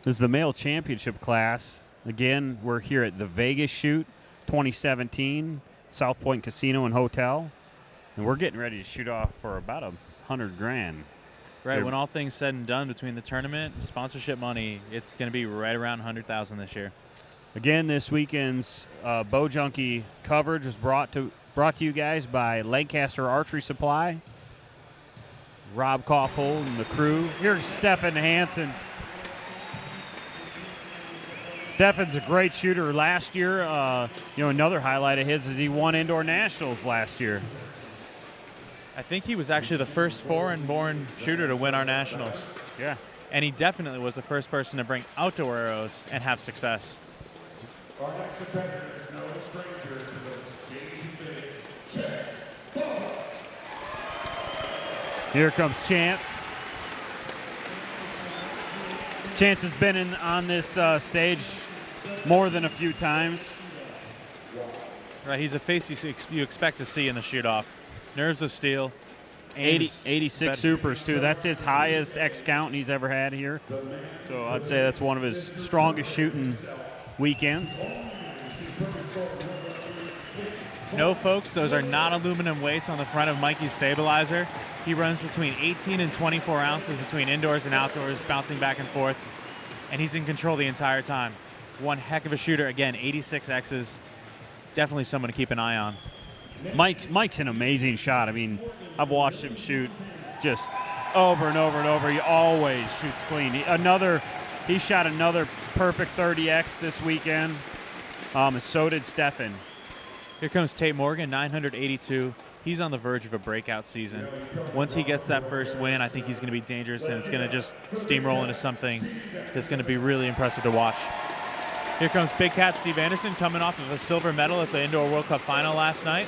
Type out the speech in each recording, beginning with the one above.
This is the male championship class. Again, we're here at the Vegas Shoot 2017, South Point Casino and Hotel. And we're getting ready to shoot off for about $100,000. Right, when all things said and done between the tournament and sponsorship money, it's going to be right around $100,000 this year. Again, this weekend's Bowjunky coverage was brought to you guys by Lancaster Archery Supply, Rob Kaufhold and the crew. Here's Stephan Hansen. Stephan's a great shooter. Last year, another highlight of his is he won indoor nationals last year. I think he was actually the first foreign-born shooter to win our nationals. Yeah. And he definitely was the first person to bring outdoor arrows and have success. Our next competitor is no stranger to those Chance. Here comes Chance. Chance has been on this stage more than a few times. Right, he's a face you expect to see in the shoot-off. Nerves of steel. 86 supers, too. That's his highest X count he's ever had here. So I'd say that's one of his strongest shooting weekends. No, folks, those are not aluminum weights on the front of Mikey's stabilizer. He runs between 18 and 24 ounces between indoors and outdoors, bouncing back and forth, and he's in control the entire time. One heck of a shooter. Again, 86 X's. Definitely someone to keep an eye on. Mike's an amazing shot. I mean, I've watched him shoot just over and over and over. He always shoots clean. He shot another perfect 30X this weekend, and so did Stephan. Here comes Tate Morgan, 982. He's on the verge of a breakout season. Once he gets that first win, I think he's going to be dangerous, and it's going to just steamroll into something that's going to be really impressive to watch. Here comes Big Cat Steve Anderson, coming off of a silver medal at the Indoor World Cup final last night.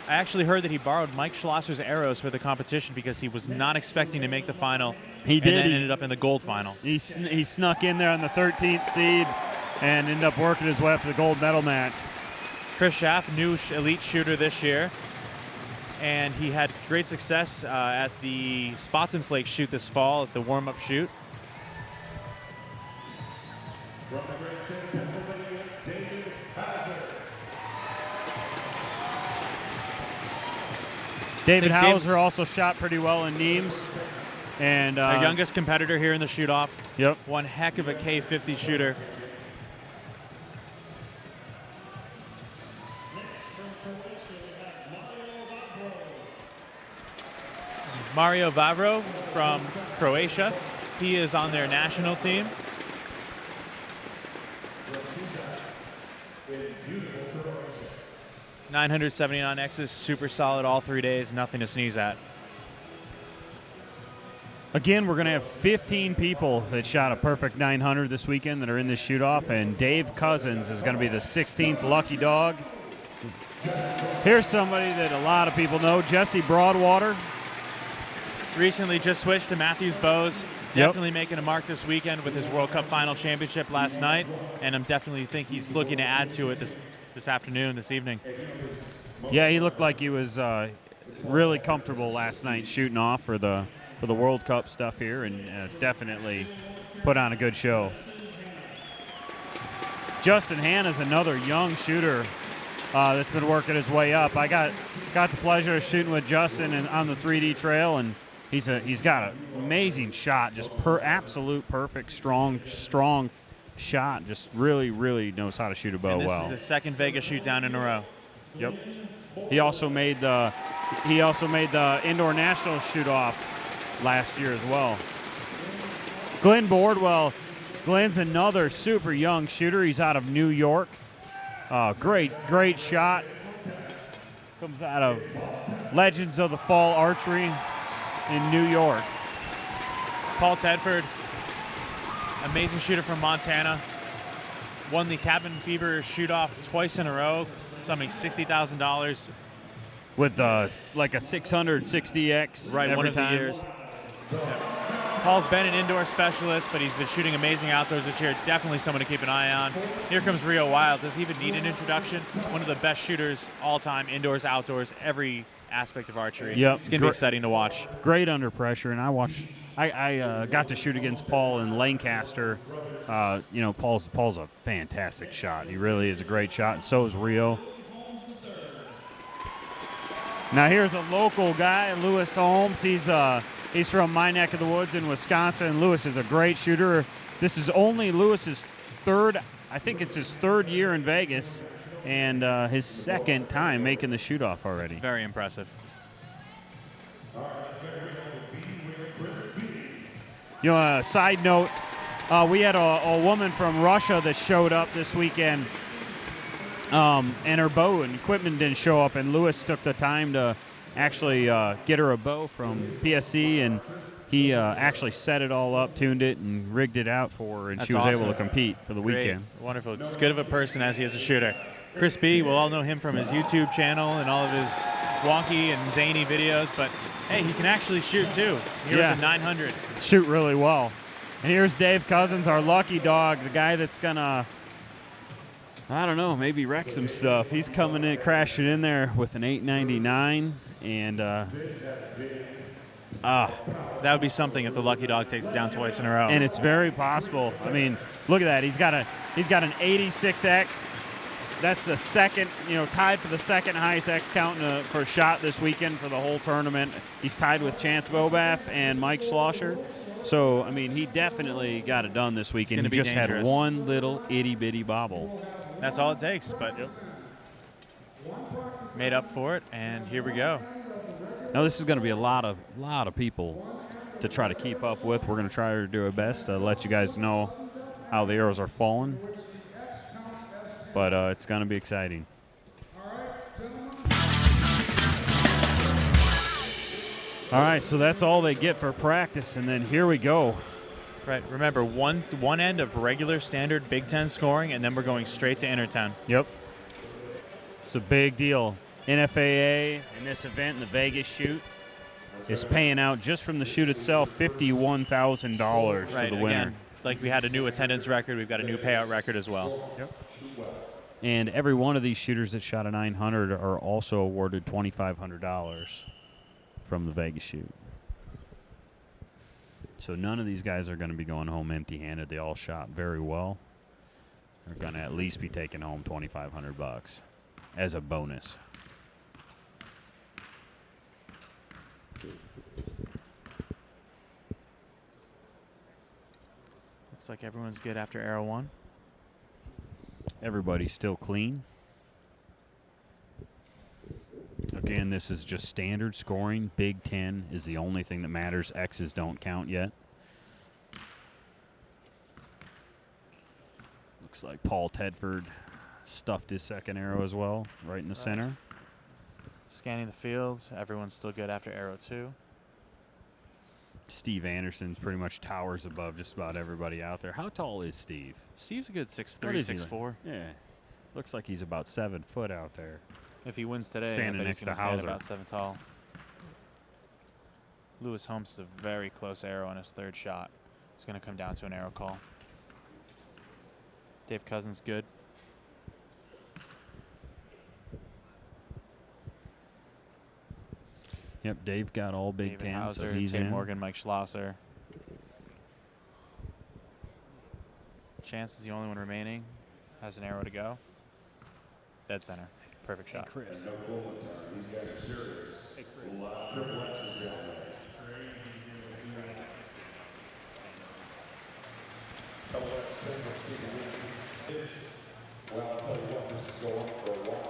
I actually heard that he borrowed Mike Schlosser's arrows for the competition because he was not expecting to make the final. He did. And then ended up in the gold final. He snuck in there on the 13th seed and ended up working his way up to the gold medal match. Chris Schaff, new elite shooter this year, and he had great success at the Spots and Flakes shoot this fall at the warm-up shoot. From the great state of Pennsylvania, David Hauser. David Hauser also shot pretty well in Neems. And our youngest competitor here in the shoot-off. Yep. One heck of a K50 shooter. Mario Vavro from Croatia. He is on their national team. .979 X's, super solid all 3 days, nothing to sneeze at. Again, we're going to have 15 people that shot a perfect 900 this weekend that are in this shoot-off, and Dave Cousins is going to be the 16th lucky dog. Here's somebody that a lot of people know, Jesse Broadwater. Recently just switched to Matthews Bows. Definitely making a mark this weekend with his World Cup final championship last night, and I'm definitely think he's looking to add to it this afternoon, this evening. Yeah, he looked like he was really comfortable last night shooting off for the World Cup stuff here, and definitely put on a good show. Justin Hanna's another young shooter that's been working his way up. I got the pleasure of shooting with Justin on the 3D trail, and he's got an amazing shot, just absolute perfect, strong shot. Just really knows how to shoot a bow well. This is his second Vegas shoot down in a row. Yep. He also made the indoor national shoot off last year as well. Glenn Bordwell. Glenn's another super young shooter. He's out of New York. Great shot. Comes out of Legends of the Fall Archery in New York. Paul Tedford, amazing shooter from Montana. Won the Cabin Fever shoot-off twice in a row, summing $60,000. With like a 660X right, every one of time. the years. Yeah. Paul's been an indoor specialist, but he's been shooting amazing outdoors this year. Definitely someone to keep an eye on. Here comes Rio Wild. Does he even need an introduction? One of the best shooters all time, indoors, outdoors, every aspect of archery. Yep. It's going to be exciting to watch. Great under pressure, and I got to shoot against Paul in Lancaster. Paul's a fantastic shot. He really is a great shot, and so is Rio. Now here's a local guy, Lewis Holmes. He's from my neck of the woods in Wisconsin. Lewis is a great shooter. This is only Lewis's third, I think it's his third year in Vegas, and his second time making the shoot-off already. It's very impressive. Side note, we had a woman from Russia that showed up this weekend, and her bow and equipment didn't show up, and Lewis took the time to actually get her a bow from PSC, and he actually set it all up, tuned it, and rigged it out for her, and she was able to compete for the weekend. Wonderful. As good of a person as he is a shooter. Chris B, we'll all know him from his YouTube channel and all of his wonky and zany videos, but hey, he can actually shoot too. Here at the 900. Shoot really well. And here's Dave Cousins, our lucky dog, the guy that's gonna, I don't know, maybe wreck some stuff. He's coming in, crashing in there with an 899, and that would be something if the lucky dog takes it down twice in a row. And it's very possible. I mean, look at that. He's got an 86X. That's the second, tied for the second highest X count for a shot this weekend for the whole tournament. He's tied with Chance Bobath and Mike Schloesser. So, I mean, he definitely got it done this weekend. He just had one little itty-bitty bobble. That's all it takes, but made up for it, and here we go. Now, this is going to be a lot of people to try to keep up with. We're going to try to do our best to let you guys know how the arrows are falling. But it's going to be exciting. All right, so that's all they get for practice, and then here we go. Right, remember, one end of regular standard Big Ten scoring, and then we're going straight to Inter 10. Yep. It's a big deal. NFAA in this event, in the Vegas shoot, is paying out just from the shoot itself $51,000 to the winner. Again, like we had a new attendance record, we've got a new payout record as well. Yep. And every one of these shooters that shot a 900 are also awarded $2,500 from the Vegas shoot. So none of these guys are going to be going home empty-handed. They all shot very well. They're going to at least be taking home $2,500 as a bonus. Looks like everyone's good after arrow one. Everybody's still clean. Again, this is just standard scoring. Big Ten is the only thing that matters. X's don't count yet. Looks like Paul Tedford stuffed his second arrow as well, right in the center. Scanning the field. Everyone's still good after arrow two. Steve Anderson's pretty much towers above just about everybody out there. How tall is Steve? Steve's a good 6'3", 6'4". Yeah. Looks like he's about 7 foot out there. If he wins today, standing I bet next he's going to to stand Hauser. about 7 tall. Lewis Holmes is a very close arrow on his third shot. It's going to come down to an arrow call. Dave Cousins good. Yep, Dave got all Big Ten, Hauser, so he's in. Morgan, Mike Schlosser. Chance is the only one remaining. Has an arrow to go. Dead center. Perfect shot. Chris. These guys are serious. Hey, Chris. Triple X is down there. Double X 10 from Stephen Hansen. Well, I'll tell you what, this could go on for a while.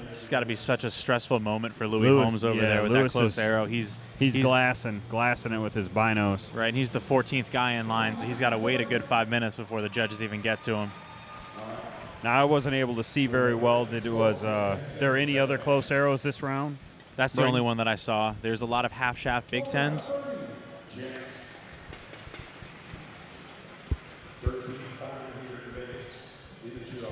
This has got to be such a stressful moment for Louis Holmes over there with Lewis that close arrow. He's glassing it with his binos. right, and he's the 14th guy in line, so he's got to wait a good 5 minutes before the judges even get to him. Now, I wasn't able to see very well. There any other close arrows this round? That's the only one that I saw. There's a lot of half-shaft Big Tens.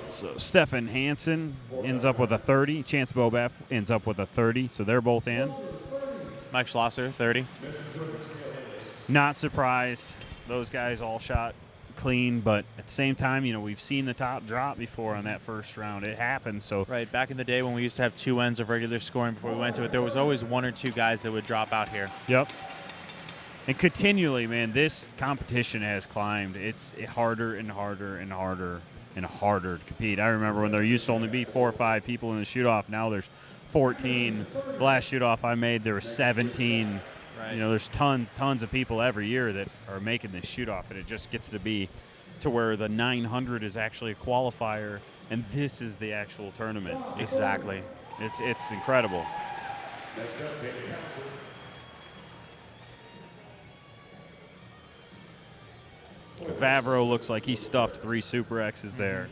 So Stephan Hansen ends up with a 30. Chance Bobath ends up with a 30. So they're both in. Mike Schlosser, 30. Not surprised. Those guys all shot clean, but at the same time, you know, we've seen the top drop before on that first round. It happens. So Right, back in the day when we used to have 2 ends of regular scoring before we went to it, there was always 1 or 2 guys that would drop out here. Yep. And continually, man, this competition has climbed. It's harder and harder and harder and harder to compete. I remember when there used to only be 4 or 5 people in the shoot-off. Now there's 14. The last shoot-off I made, there were 17. Right. You know, there's tons of people every year that are making this shoot-off, and it just gets to be to where the 900 is actually a qualifier, and this is the actual tournament. Exactly. It's incredible. Next up, Stephan Hansen. Vavro looks like he stuffed 3 Super X's there.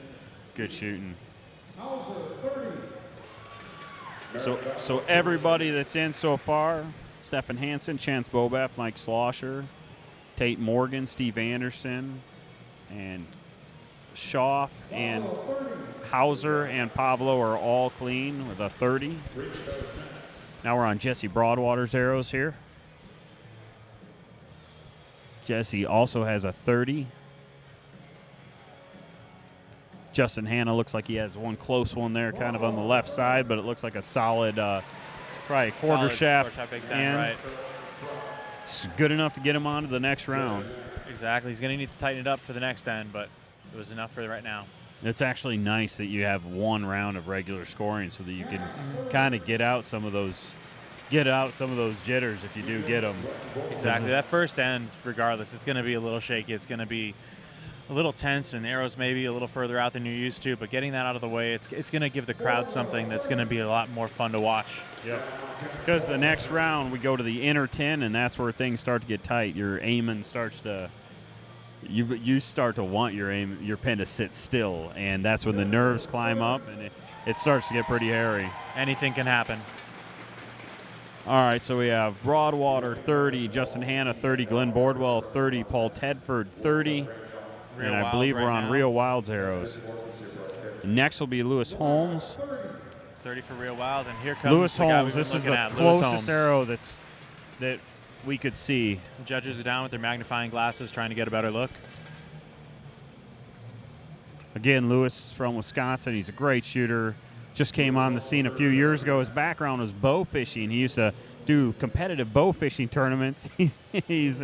Good shooting. So everybody that's in so far, Stephan Hansen, Chance Bobeff, Mike Schloesser, Tate Morgan, Steve Anderson, and Schaff and Hauser and Pablo are all clean with a 30. Now we're on Jesse Broadwater's arrows here. Jesse also has a 30. Justin Hanna looks like he has one close one there, kind of on the left side, but it looks like a solid, probably quarter shaft Big in. Ten, right. It's good enough to get him on to the next round. Exactly. He's going to need to tighten it up for the next end, but it was enough for right now. It's actually nice that you have 1 round of regular scoring so that you can kind of get out some of those jitters if you do get them. Exactly. That first end, regardless, it's going to be a little shaky. It's going to be a little tense, and arrows maybe a little further out than you're used to, but getting that out of the way, it's going to give the crowd something that's going to be a lot more fun to watch. Yep. Because the next round we go to the inner 10, and that's where things start to get tight. Your aiming starts to you start to want your pen to sit still, and that's when the nerves climb up and it starts to get pretty hairy. Anything can happen. All right, so we have Broadwater 30, Justin Hanna 30, Glenn Bordwell 30, Paul Tedford 30, and I believe we're on Real Wild's arrows. Next will be Lewis Holmes. 30 for Real Wild, and here comes Lewis the guy Holmes. we've been This is looking the at, Lewis closest Holmes. arrow that we could see. The judges are down with their magnifying glasses trying to get a better look. Again, Lewis is from Wisconsin. He's a great shooter. Just came on the scene a few years ago. His background was bow fishing. He used to do competitive bow fishing tournaments. He's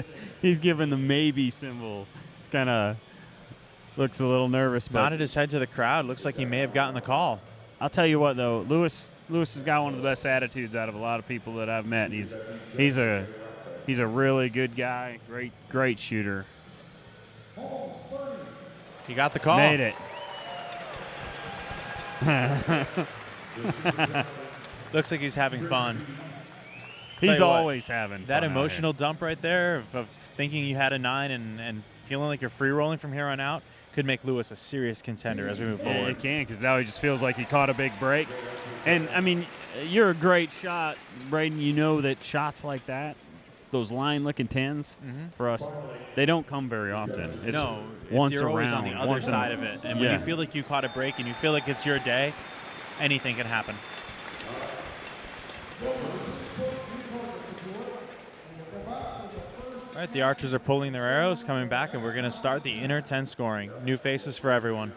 given the maybe symbol. It's kind of looks a little nervous, but Nodded his head to the crowd. Looks like he may have gotten the call. I'll tell you what, though, Lewis has got one of the best attitudes out of a lot of people that I've met. He's a really good guy, great shooter. He got the call. Made it. Looks like he's having fun. He's you what, always having fun. That out emotional dump right there of thinking you had a 9 and feeling like you're free rolling from here on out could make Lewis a serious contender as we move here. forward. It can, because now he just feels like he caught a big break. And, I mean, you're a great shot, Braden. You know that shots like that, those line-looking 10s, for us, they don't come very often. It's once you're always around, on the other side of it. And when you feel like you caught a break and you feel like it's your day, anything can happen. All right, the archers are pulling their arrows, coming back, and we're going to start the inner 10 scoring. New faces for everyone.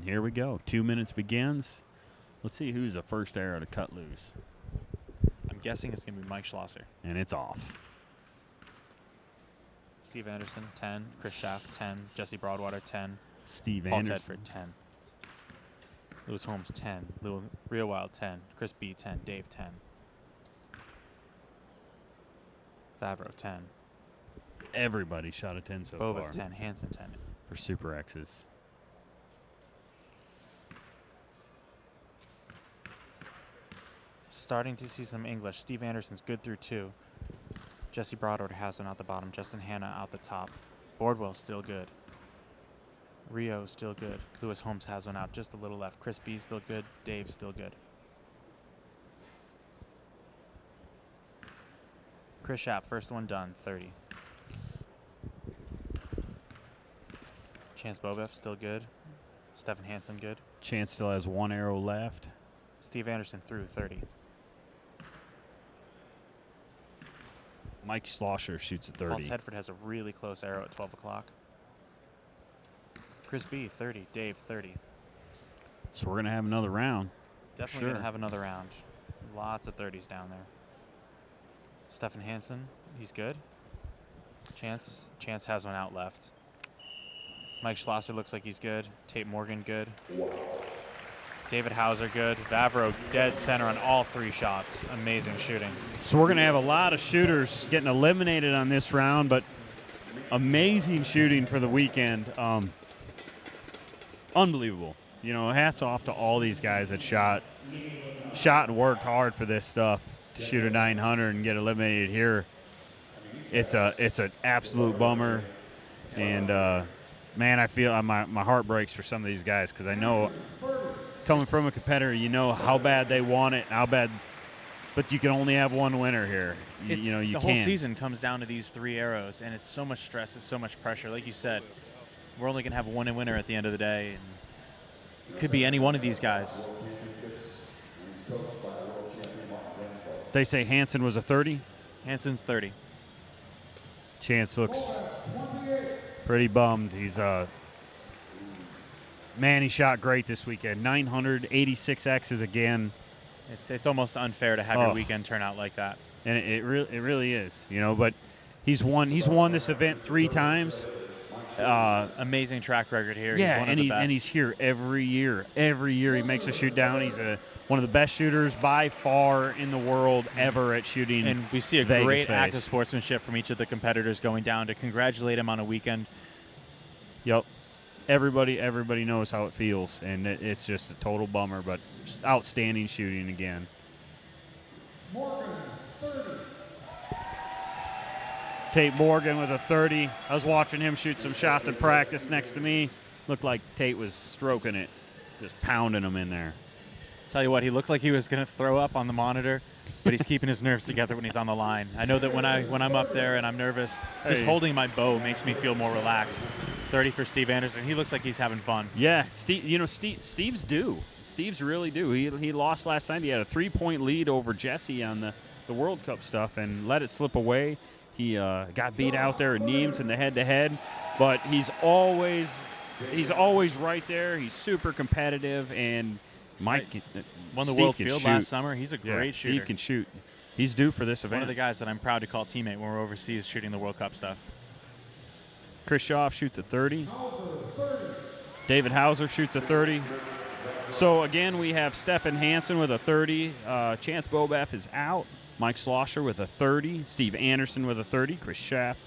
Here we go. 2 minutes begins. Let's see who's the first arrow to cut loose. I'm guessing it's going to be Mike Schlosser. And it's off. Steve Anderson, 10. Chris Schaff, 10. Jesse Broadwater, 10. Steve Paul Anderson. Tedford, 10. Lewis Holmes, 10. Real Wild, 10. Chris B, 10. Dave, 10. Favreau, 10. Everybody shot a 10 so far. Bobeff, 10. Hansen, 10. For Super X's. Starting to see some English. Steve Anderson's good through 2. Jesse Broadwater has one out the bottom. Justin Hanna out the top. Boardwell still good. Rio still good. Lewis Holmes has one out just a little left. Chris B still good. Dave still good. Chris Schaff, first one done, 30. Chance Bobeff still good. Stephan Hansen good. Chance still has one arrow left. Steve Anderson through, 30. Mike Schlosser shoots at Paul 30. Tedford has a really close arrow at 12 o'clock. Chris B, 30. Dave, 30. So we're going to have another round. Definitely Sure. going to have another round. Lots of 30s down there. Stephan Hansen, he's good. Chance has one out left. Mike Schlosser looks like he's good. Tate Morgan, good. David Hauser, good. Vavro, dead center on all 3 shots. Amazing shooting. So we're going to have a lot of shooters getting eliminated on this round, but amazing shooting for the weekend. Unbelievable. You know, hats off to all these guys that shot and worked hard for this stuff to shoot a 900 and get eliminated here. It's an absolute bummer, and man, I feel my heart breaks for some of these guys because I know coming from a competitor, you know how bad they want it, how bad, but you can only have one winner here. You know, you the can't. whole season comes down to these 3 arrows, and it's so much stress, it's so much pressure. Like you said, we're only going to have one winner at the end of the day, and it could be any one of these guys. They say Hansen was a 30. Hansen's 30. Chance looks pretty bummed. He's man, he shot great this weekend. 986 X's again. It's almost unfair to have your weekend turn out like that. And it really is, you know. But he's won this event 3 times. Amazing track record here. Yeah, he's one of the best. And he's here every year. Every year he makes a shoot down. He's one of the best shooters by far in the world ever at shooting. And we see a Vegas great face. act of sportsmanship from each of the competitors going down to congratulate him on a weekend. Yep. Everybody knows how it feels, and it's just a total bummer, but outstanding shooting again. Morgan, 30. Tate Morgan with a 30. I was watching him shoot some shots in practice next to me. Looked like Tate was stroking it, just pounding them in there. Tell you what, he looked like he was going to throw up on the monitor, but he's keeping his nerves together when he's on the line. I know that when I'm up there and I'm nervous, just holding my bow makes me feel more relaxed. 30 for Steve Anderson. He looks like he's having fun. Yeah, Steve's due. Steve's really due. He lost last night. He had a 3-point lead over Jesse on the World Cup stuff and let it slip away. He got beat out there at Niemes in the head-to-head, but he's always right there. He's super competitive, and Mike won the Steve World can Field shoot. last summer. He's a great shooter. Steve can shoot. He's due for this event. One of the guys that I'm proud to call teammate when we're overseas shooting the World Cup stuff. Chris Schaff shoots a 30. David Hauser shoots a 30. So, again, we have Stephan Hansen with a 30. Chance Bobeff is out. Mike Schlosser with a 30. Steve Anderson with a 30. Chris Schaff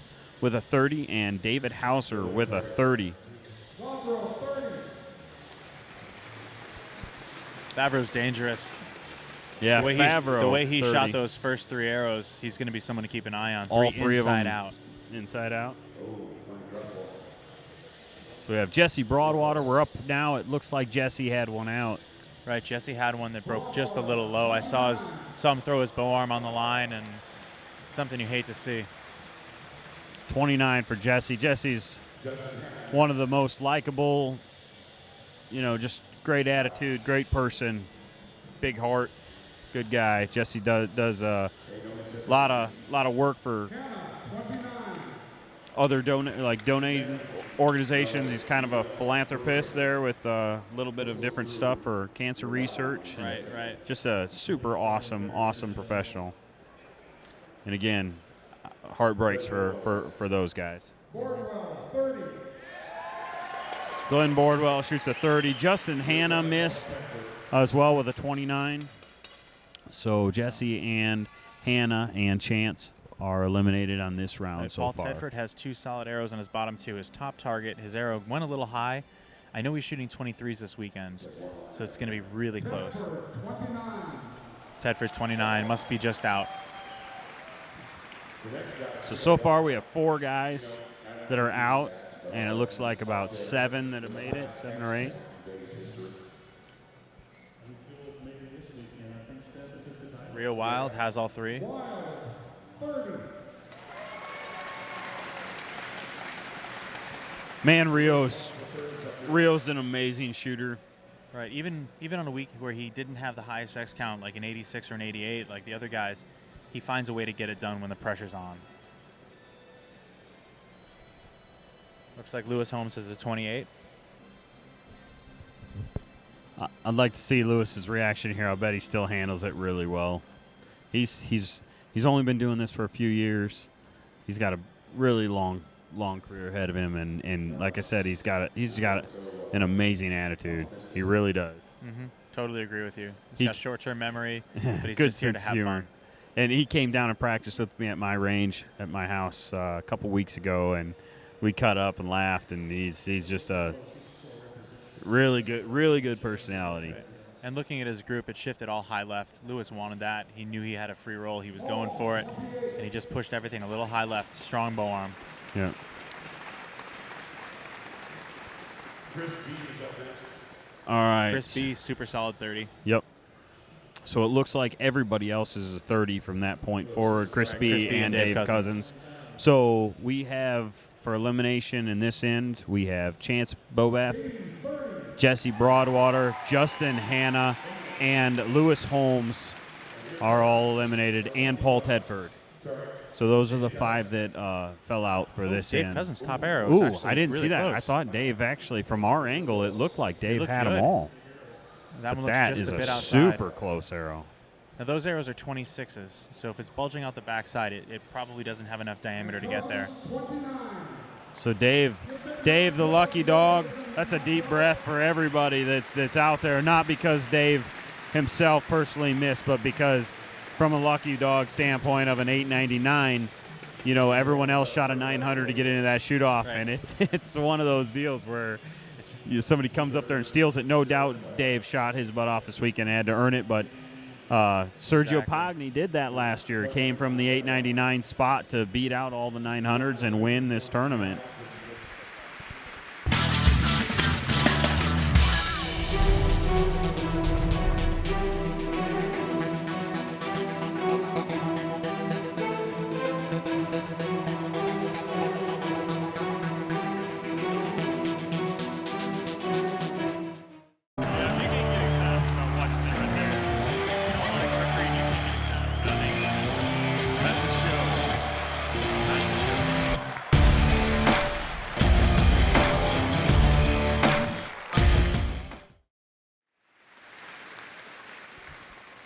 with a 30. And David Hauser with a 30. Favreau's dangerous. Yeah, The way he 30. shot those first 3 arrows, he's going to be someone to keep an eye on. All 3 of them inside out. Inside out. So we have Jesse Broadwater. We're up now. It looks like Jesse had one out. Right, Jesse had one that broke just a little low. I saw him throw his bow arm on the line, and it's something you hate to see. 29 for Jesse. Jesse's one of the most likable, just great attitude, great person, big heart, good guy. Jesse does a lot of work for other donating organizations. He's kind of a philanthropist there with a little bit of different stuff for cancer research. Right. Just a super awesome professional. And again, heart breaks for those guys. Bordwell, 30. Glenn Bordwell shoots a 30. Justin Hanna missed as well with a 29. So Jesse and Hanna and Chance are eliminated on this round so Paul far. Tedford has 2 solid arrows on his bottom 2. His top target, his arrow went a little high. I know he's shooting 23s this weekend, so it's going to be really close. Tedford's 29, must be just out. So far we have 4 guys that are out, and it looks like about 7 that have made it, 7 or 8. Rio Wild has all 3. Man, Rio's an amazing shooter. Right, even on a week where he didn't have the highest X count, like an 86 or an 88, like the other guys, he finds a way to get it done when the pressure's on. Looks like Lewis Holmes has a 28. I'd like to see Lewis's reaction here. I bet he still handles it really well. He's only been doing this for a few years. He's got a really long career ahead of him, and like I said, he's got an amazing attitude. He really does. Mm-hmm. Totally agree with you. He's got short-term memory, but he's good just here to sense have of humor. fun. And he came down and practiced with me at my range at my house a couple weeks ago, and we cut up and laughed. And he's just a really good personality. Right. And looking at his group, it shifted all high left. Lewis wanted that. He knew he had a free roll. He was going for it, and he just pushed everything a little high left. Strong bow arm. Yeah. All right. Chris B, super solid 30. Yep. So it looks like everybody else is a 30 from that point forward. Chris B and Dave Cousins. So we have, for elimination in this end, we have Chance Bobeff, Jesse Broadwater, Justin Hanna, and Lewis Holmes are all eliminated, and Paul Tedford. So those are the 5 that fell out for this Dave end. Cousins, top arrow. Ooh, I didn't really see that. close. I thought Dave actually, from our angle, it looked like Dave had good. them all. That one But looks that just is a a bit outside. super close arrow. Now those arrows are 26s, so if it's bulging out the backside, it probably doesn't have enough diameter to get there. So Dave the lucky dog, that's a deep breath for everybody that's out there, not because Dave himself personally missed, but because from a lucky dog standpoint of an 899, you know, everyone else shot a 900 to get into that shoot off, right. and it's one of those deals where somebody comes up there and steals it. No doubt Dave shot his butt off this weekend and had to earn it, but Sergio Pagni did that last year. Came from the 899 spot to beat out all the 900s and win this tournament.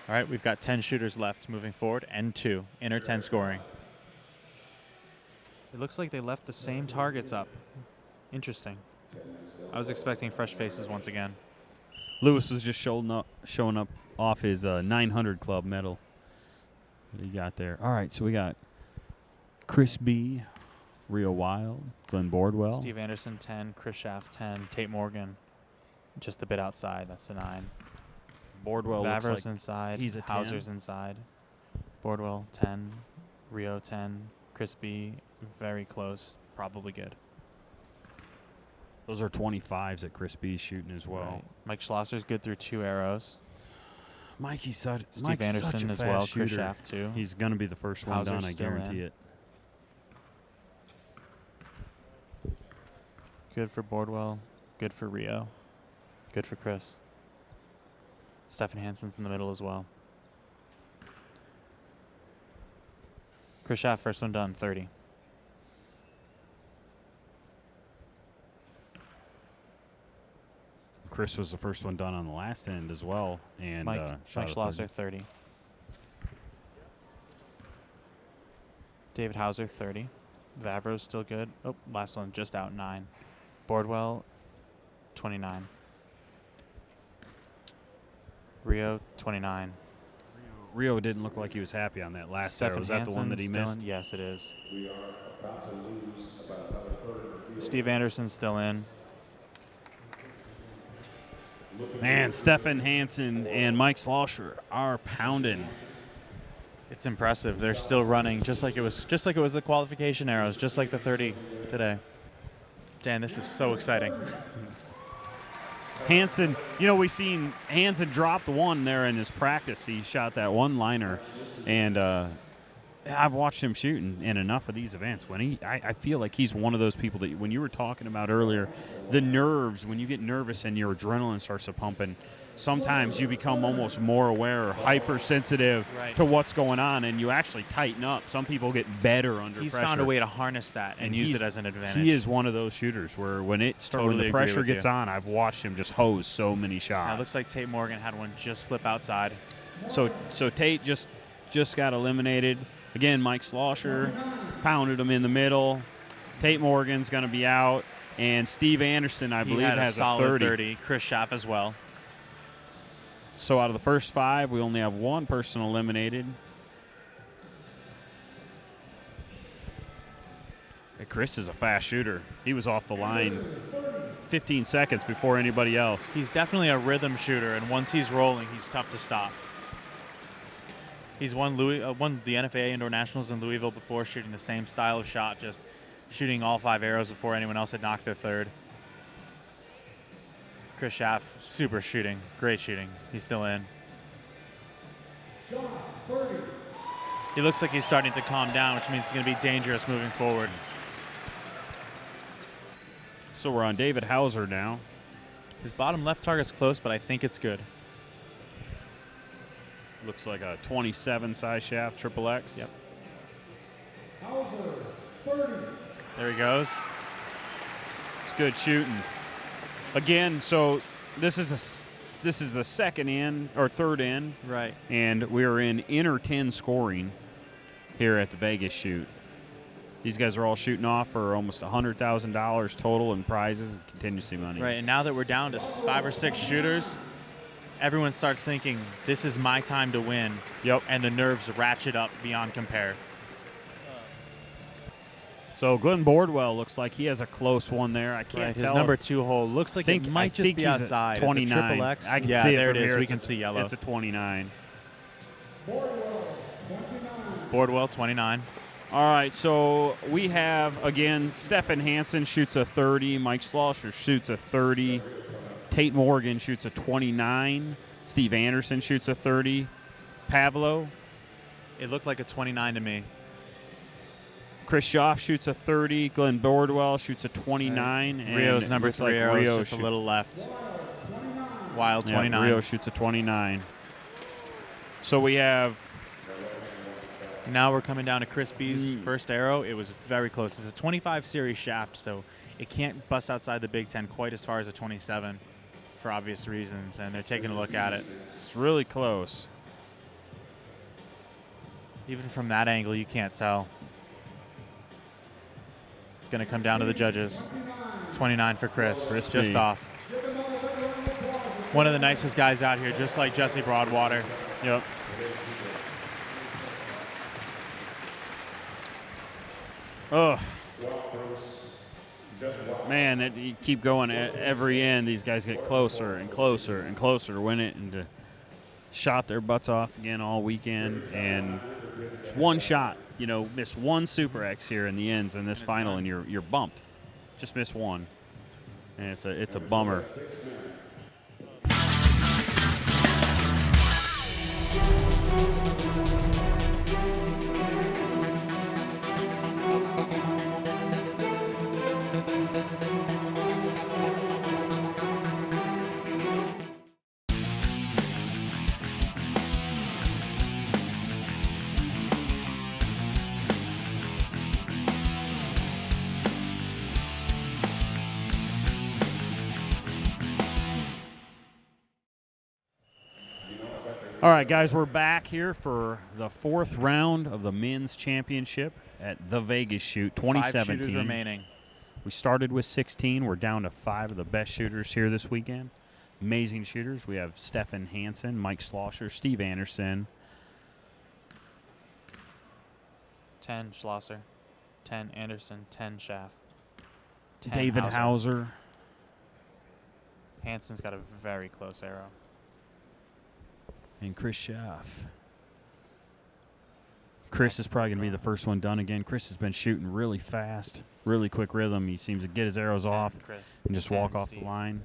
All right, we've got 10 shooters left moving forward, and 2, inner 10 scoring. It looks like they left the same targets up. Interesting. I was expecting fresh faces once again. Lewis was just showing up off his 900 club medal that he got there. All right, so we got Chris B, Rio Wild, Glenn Bordwell. Steve Anderson, 10, Chris Schaff, 10, Tate Morgan, just a bit outside. That's a 9. Bordwell looks Vavros like inside. he's a 10. Hauser's inside. Bordwell, 10. Rio, 10. Chris B, very close. Probably good. Those are 25s that Chris B's shooting as well. Right. Mike Schlosser's good through 2 arrows. Mike's Steve such Anderson a as fast well. shooter. Chris Schaff, too. He's going to be the first one Hauser's done, I still guarantee in. it. Good for Bordwell. Good for Rio. Good for Chris. Stephan Hansen's in the middle as well. Chris Schaff, first one done, 30. Chris was the first one done on the last end as well. And Mike shot a Schlosser, 30. David Hauser, 30. Vavros still good. Oh, last one just out, 9. Bordwell, 29. Rio, 29. Rio didn't look like he was happy on that last arrow. Stephan Was that the one Hansen that he still missed? in? Yes, it is. We are about to lose about another third of the field. Steve Anderson's still in. Man, Stephan Hansen and Mike Schlosser are pounding. It's impressive. They're still running just like it was the qualification arrows, just like the 30 today. Dan, this is so exciting. Hansen, we've seen Hansen dropped one there in his practice. He shot that one-liner, and I've watched him shoot in enough of these events. I feel like he's one of those people that when you were talking about earlier, the nerves, when you get nervous and your adrenaline starts to pumping, sometimes you become almost more aware or hypersensitive to what's going on, and you actually tighten up. Some people get better under pressure. He's found a way to harness that and use it as an advantage. He is one of those shooters where when the pressure gets on, I've watched him just hose so many shots. Now, it looks like Tate Morgan had one just slip outside. So Tate just got eliminated. Again, Mike Schloesser pounded him in the middle. Tate Morgan's going to be out, and Steve Anderson, I believe, has a solid 30. Chris Schaff as well. So out of the first 5, we only have one person eliminated. Hey, Chris is a fast shooter. He was off the line 15 seconds before anybody else. He's definitely a rhythm shooter, and once he's rolling, he's tough to stop. He's won the NFA Indoor Nationals in Louisville before, shooting the same style of shot, just shooting all 5 arrows before anyone else had knocked their 3rd. Chris Schaff, super shooting, great shooting. He's still in. He looks like he's starting to calm down, which means it's going to be dangerous moving forward. So we're on David Hauser now. His bottom left target's close, but I think it's good. Looks like a 27 size shaft, triple X. Yep. There he goes. It's good shooting. Again, so this is the second in or third in, right? And we're in inner 10 scoring here at the Vegas shoot. These guys are all shooting off for almost $100,000 total in prizes and contingency money. Right, and now that we're down to 5 or 6 shooters, everyone starts thinking this is my time to win. Yep. And the nerves ratchet up beyond compare. So Glenn Bordwell looks like he has a close one there. I can't tell. His number 2 hole looks like it might just be outside. 29. It's a triple X. I can see it there from it is. here. We can see yellow. It's a 29. Bordwell, 29. All right, so we have, again, Stephan Hansen shoots a 30. Mike Schloesser shoots a 30. Tate Morgan shoots a 29. Steve Anderson shoots a 30. Pavlo. It looked like a 29 to me. Chris Schaff shoots a 30. Glenn Bordwell shoots a 29. And Rio's number 3 arrow Rio is just a little left. Wild 29. Yeah, Rio shoots a 29. So we have... Now we're coming down to Chris B's first arrow. It was very close. It's a 25 series shaft, so it can't bust outside the Big Ten quite as far as a 27 for obvious reasons, and they're taking a look at it. It's really close. Even from that angle, you can't tell. It's going to come down to the judges. 29 for Chris just off. One of the nicest guys out here, just like Jesse Broadwater. Yep. Oh, man, you keep going at every end. These guys get closer and closer and closer to win it, and to shot their butts off again all weekend. And one shot, miss one Super X here in the ends in this final, and you're bumped. Just miss one, and it's a bummer. All right, guys, we're back here for the 4th round of the men's championship at the Vegas Shoot 2017. 5 shooters remaining. We started with 16. We're down to 5 of the best shooters here this weekend. Amazing shooters. We have Stephan Hansen, Mike Schloesser, Steve Anderson. 10 Schloesser, 10 Anderson, 10 Schaff. 10 David Hauser. Hansen's got a very close arrow. And Chris Schaff. Chris is probably going to be the first one done again. Chris has been shooting really fast, really quick rhythm. He seems to get his arrows 10, off Chris. and just 10, walk off Steve. the line.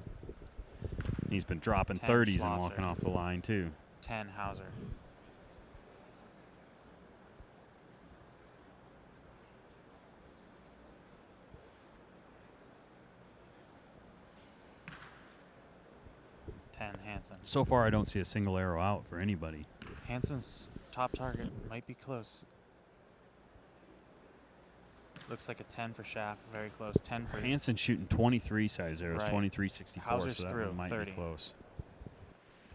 He's been dropping 10, 30s and Schloesser. walking off the line, too. 10, Hauser. Hansen. So far, I don't see a single arrow out for anybody. Hansen's top target might be close. Looks like a 10 for Schaff, very close. 10 for Hansen shooting 23 size arrows, Right. 23.64, Hauser's so that through, one might 30. be close.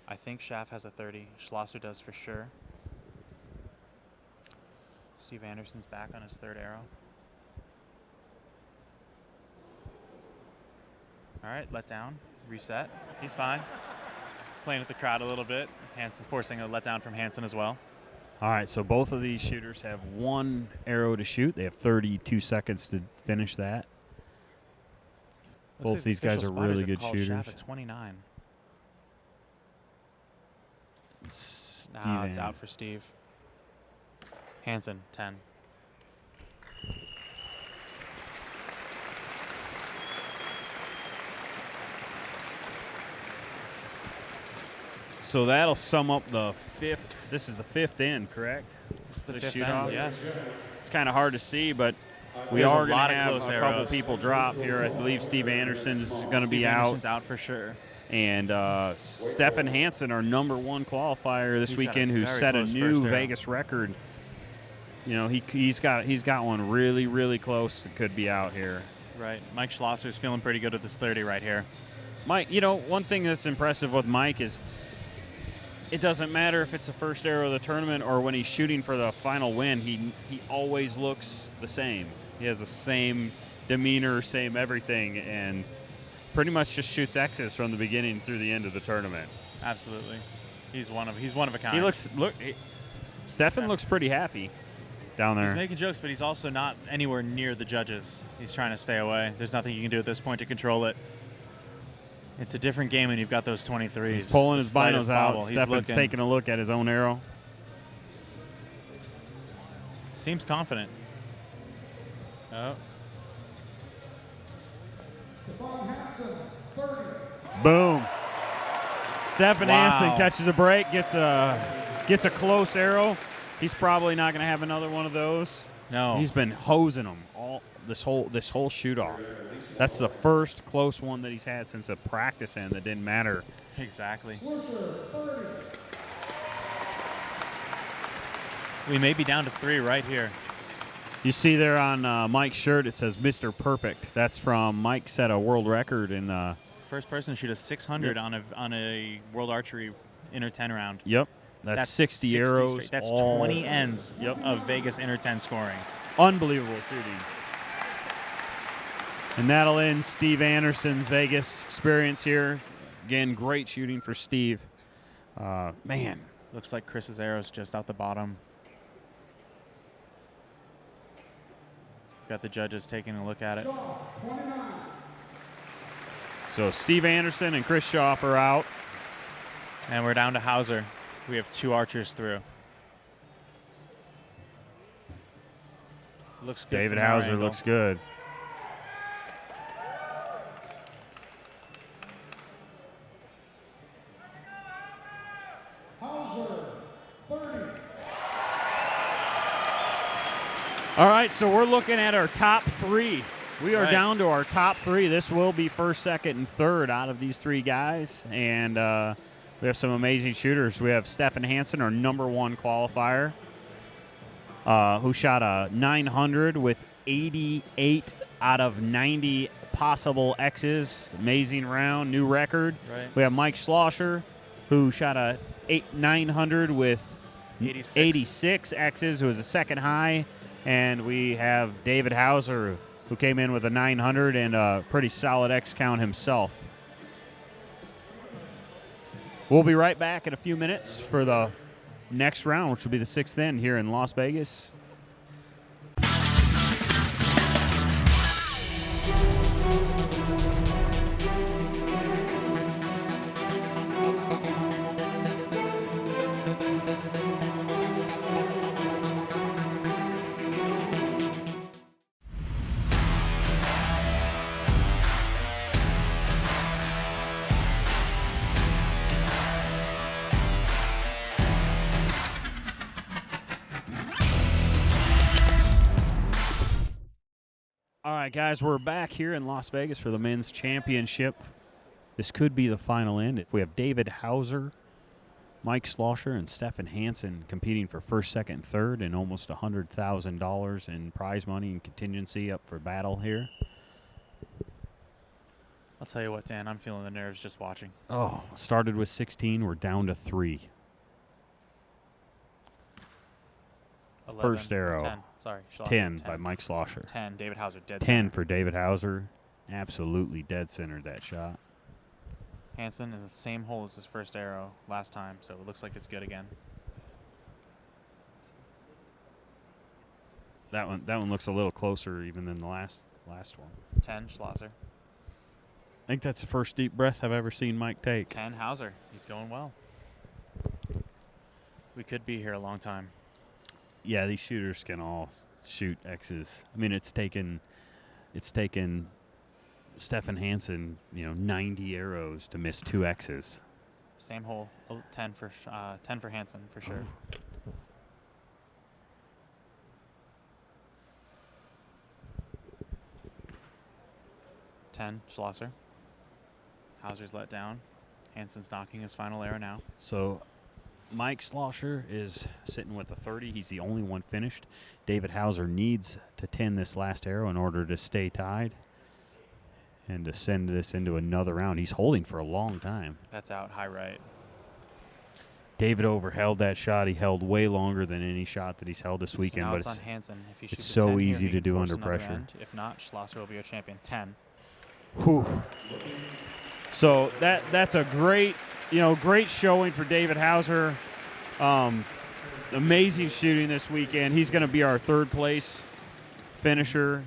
I think Schaff has a 30. Schloesser does for sure. Steve Anderson's back on his third arrow. All right, let down, reset. He's fine. Playing with the crowd a little bit. Hansen forcing a letdown from Hansen as well. All right, so both of these shooters have one arrow to shoot. They have 32 seconds to finish that. Looks Both like these the guys official are spotters really have good called shooters. Schaff at 29. Steve Nah, it's An- out for Steve. Hansen, 10. So that'll sum up the fifth. This is the fifth end, correct? This is the The fifth shootout? end, yes. It's kind of hard to see, but we There's a are going lot to of have close a couple arrows. people drop here. I believe Steve Anderson's going to be Steve out. Anderson's out for sure. And Stephan Hansen, our #1 qualifier this He's got a weekend, who very set a close new first arrow. Vegas record. You know, he's got one really close that could be out here. Right. Mike Schlosser's feeling pretty good with his 30 right here. Mike, you know, one thing that's impressive with Mike is it doesn't matter if it's the first arrow of the tournament or when he's shooting for the final win, he always looks the same. He has the same demeanor, same everything, and pretty much just shoots X's from the beginning through the end of the tournament. Absolutely. He's one of a kind. Stephan looks pretty happy down there. He's making jokes, but he's also not anywhere near the judges. He's trying to stay away. There's nothing you can do at this point to control it. It's a different game when you've got those 23s. He's pulling The his slightest binos out. bobble. He's Stephan's looking- taking a look at his own arrow. Seems confident. Oh. Stephan Hansen, 30. Boom. Stephan Wow. Hansen catches a break, gets a close arrow. He's probably not going to have another one of those. No. He's been hosing them all this whole shoot off. That's the first close one that he's had since the practice end that didn't matter. Exactly. Schloesser, 30. We may be down to 3 right here. You see there on Mike's shirt it says Mr. Perfect. That's from Mike set a world record in First person to shoot a 600 on a World Archery Inter 10 round. Yep. That's 60 arrows. straight. That's all 20 ends of Vegas Inter 10 scoring. Unbelievable shooting. And that'll end Steve Anderson's Vegas experience here. Again, great shooting for Steve. Man, Looks like Chris's arrow's just out the bottom. Got the judges taking a look at it. Shaw, 29. so Steve Anderson and Chris Schaff are out. And we're down to Hauser. We have 2 archers through. Looks good. David from our Hauser angle. looks good. Hauser, 30. All right, so we're looking at our top 3. We are Right. down to our top 3. This will be first, second, and third out of these 3 guys. And we have some amazing shooters. We have Stephan Hansen, our #1 qualifier, who shot a 900 with 88 out of 90 possible X's. Amazing round, new record. Right. We have Mike Schlosser, who shot a 900 with 86 X's, who was a second high. And we have David Hauser, who came in with a 900 and a pretty solid X count himself. We'll be right back in a few minutes for the next round, which will be the 6th end here in Las Vegas. right, guys, we're back here in Las Vegas for the men's championship. This could be the final end. We have David Hauser, Mike Schloesser, and Stephan Hansen competing for first, second, and third, and almost $100,000 in prize money and contingency up for battle here. I'll tell you what, Dan, I'm feeling the nerves just watching. Oh, started with 16. We're down to 3. 11, First arrow. 10. Sorry, Schloesser, 10 by Mike Schloesser. 10. David Hauser, dead 10 center. for David Hauser. Absolutely dead centered that shot. Hansen in the same hole as his first arrow last time, so it looks like it's good again. That one looks a little closer even than the last one. 10, Schloesser. I think that's the first deep breath I've ever seen Mike take. 10, Hauser. He's going well. We could be here a long time. Yeah, these shooters can all shoot X's. I mean, it's taken Stephan Hansen, 90 arrows to miss 2 X's. Same hole. 10 for Hansen for sure. 10, Schloesser. Hauser's let down. Hansen's knocking his final arrow now. So Mike Schloesser is sitting with a 30. He's the only one finished. David Hauser needs to 10 this last arrow in order to stay tied and to send this into another round. He's holding for a long time. That's out, high right. David overheld that shot. He held way longer than any shot that he's held this weekend. So now but it's on Hansen. If he shoots it's a so 10 here, easy he to can do force under another pressure. end. If not, Schloesser will be our champion. 10. Whew. So that's a great showing for David Hauser. Amazing shooting this weekend. He's going to be our third place finisher.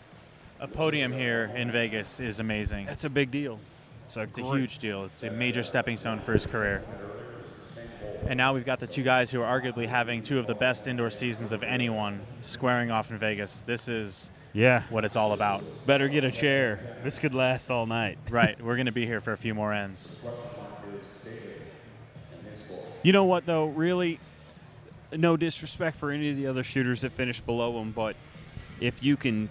A podium here in Vegas is amazing. That's a big deal. It's a huge deal. It's a major stepping stone for his career. And now we've got the two guys who are arguably having two of the best indoor seasons of anyone squaring off in Vegas. This is what it's all about. Better get a chair. This could last all night. Right. We're going to be here for a few more ends. You know what, though? Really, no disrespect for any of the other shooters that finished below them, but if you can,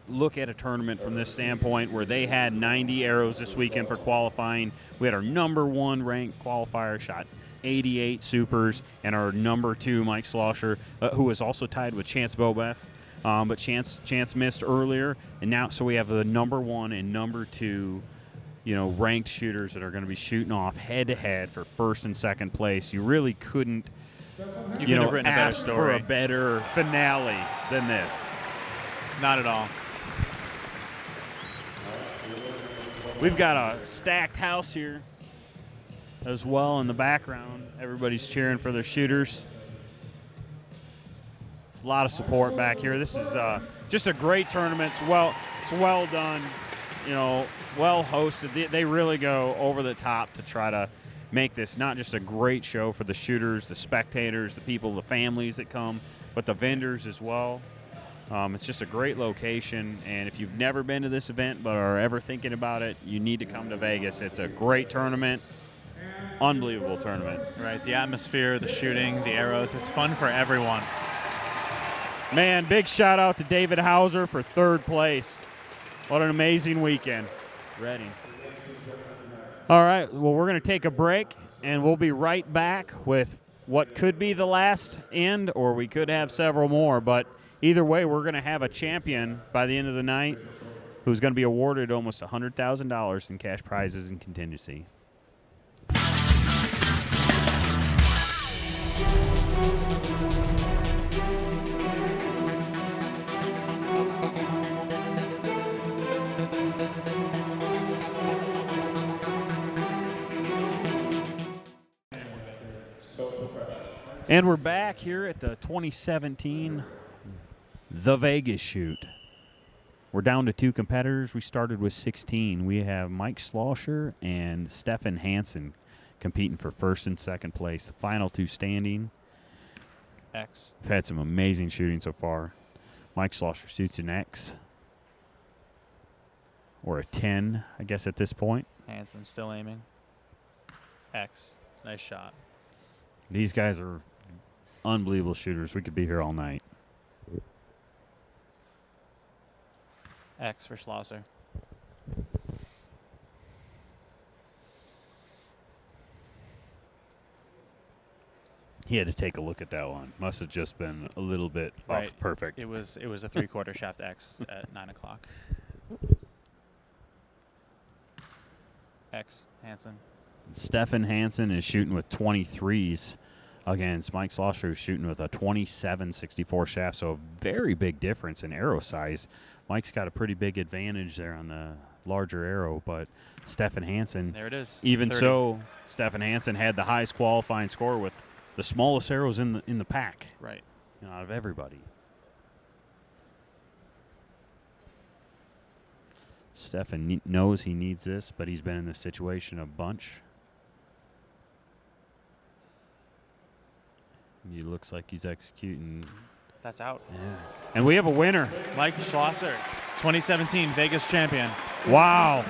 look at a tournament from this standpoint where they had 90 arrows this weekend for qualifying. We had our number 1 ranked qualifier shot 88 supers, and our number 2, Mike Schloesser, who was also tied with Chance Bobeff. But Chance missed earlier, and now so we have the number 1 and number 2, ranked shooters that are going to be shooting off head-to-head for first and second place. You really couldn't, have written a better ask story. for a better finale than this. Not at all. We've got a stacked house here as well in the background. Everybody's cheering for their shooters. There's a lot of support back here. This is just a great tournament. It's well done, well hosted. They really go over the top to try to make this not just a great show for the shooters, the spectators, the people, the families that come, but the vendors as well. It's just a great location, and if you've never been to this event but are ever thinking about it, you need to come to Vegas. It's a great tournament, unbelievable tournament. Right, the atmosphere, the shooting, the arrows, it's fun for everyone. Man, big shout out to David Hauser for third place. What an amazing weekend. Ready. All right, well, we're going to take a break, and we'll be right back with what could be the last end, or we could have several more, but either way, we're going to have a champion by the end of the night who's going to be awarded almost $100,000 in cash prizes and contingency. And we're back here at the 2017 The Vegas Shoot. We're down to 2 competitors. We started with 16. We have Mike Schloesser and Stephan Hansen competing for first and second place. The final 2 standing. X. We've had some amazing shooting so far. Mike Schloesser shoots an X. Or a 10, I guess, at this point. Hansen still aiming. X. Nice shot. These guys are unbelievable shooters. We could be here all night. X for Schlosser. He had to take a look at that one. Must have just been a little bit off perfect. It was a 3/4 shaft X at 9 o'clock. X Hansen. Stephan Hansen is shooting with 23s against Mike Schloesser, who's shooting with a 27.64 shaft. So a very big difference in arrow size. Mike's got a pretty big advantage there on the larger arrow, but Stephan Hansen. There it is. Even 30. so, Stephan Hansen had the highest qualifying score with the smallest arrows in the pack. Right. Out of everybody. Stephan knows he needs this, but he's been in this situation a bunch. He looks like he's executing. That's out. Yeah. And we have a winner. Mike Schlosser, 2017 Vegas champion. Wow.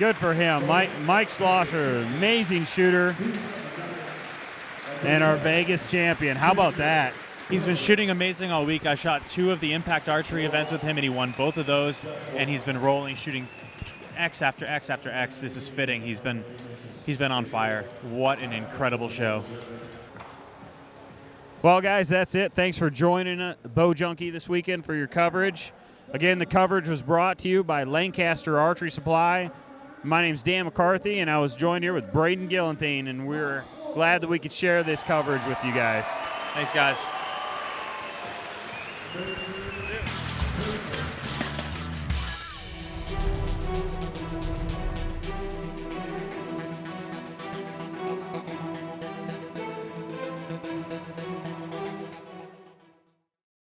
Good for him. Mike Schlosser, amazing shooter. And our Vegas champion. How about that? He's been shooting amazing all week. I shot 2 of the Impact Archery events with him, and he won both of those. And he's been rolling, shooting X after X after X. This is fitting. He's been on fire. What an incredible show. Well, guys, that's it. Thanks for joining Bowjunky this weekend for your coverage. Again, the coverage was brought to you by Lancaster Archery Supply. My name's Dan McCarthy, and I was joined here with Braden Gillentine, and we're glad that we could share this coverage with you guys. Thanks, guys. This